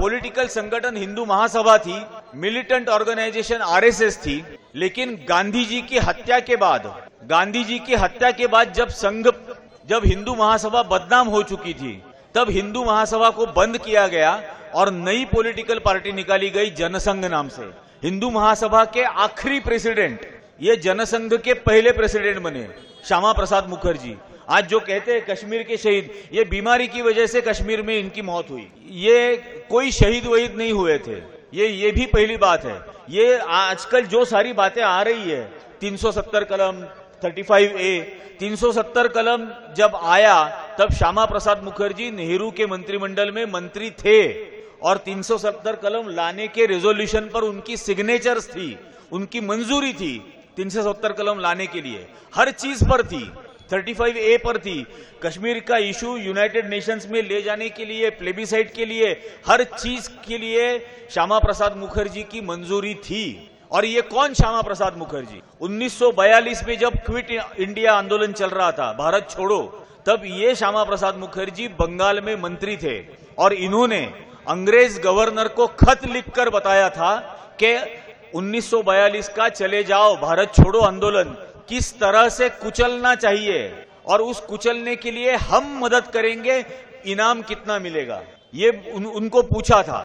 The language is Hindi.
पॉलिटिकल संगठन हिंदू महासभा थी, मिलिटेंट ऑर्गेनाइजेशन आरएसएस थी, लेकिन गांधी जी की हत्या के बाद जब हिंदू महासभा बदनाम हो चुकी थी, तब हिंदू महासभा को बंद किया गया और नई पॉलिटिकल पार्टी निकाली गई जनसंघ नाम से। हिंदू महासभा के आखिरी प्रेसिडेंट, ये जनसंघ के पहले प्रेसिडेंट बने श्यामा प्रसाद मुखर्जी। आज जो कहते हैं कश्मीर के शहीद, ये बीमारी की वजह से कश्मीर में इनकी मौत हुई। ये कोई शहीद वहीद नहीं हुए थे, ये भी पहली बात है। ये आजकल जो सारी बातें आ रही है, 370 कलम 35A, 370 कलम जब आया तब श्यामा प्रसाद मुखर्जी नेहरू के मंत्रिमंडल में मंत्री थे और 370 कलम लाने के रेजोल्यूशन पर उनकी सिग्नेचर्स थी, उनकी मंजूरी थी 370 कलम लाने के लिए, हर चीज पर थी, 35A पर थी। कश्मीर का इशू यूनाइटेड नेशंस में ले जाने के लिए, प्लेबिसाइट के लिए, हर चीज के लिए श्यामा प्रसाद मुखर्जी की मंजूरी थी। और ये कौन श्यामा प्रसाद मुखर्जी? 1942 में जब क्विट इंडिया आंदोलन चल रहा था, भारत छोड़ो, तब ये श्यामा प्रसाद मुखर्जी बंगाल में मंत्री थे और इन्होंने अंग्रेज गवर्नर को खत लिखकर बताया था कि 1942 का चले जाओ भारत छोड़ो आंदोलन किस तरह से कुचलना चाहिए और उस कुचलने के लिए हम मदद करेंगे, इनाम कितना मिलेगा, ये उनको पूछा था।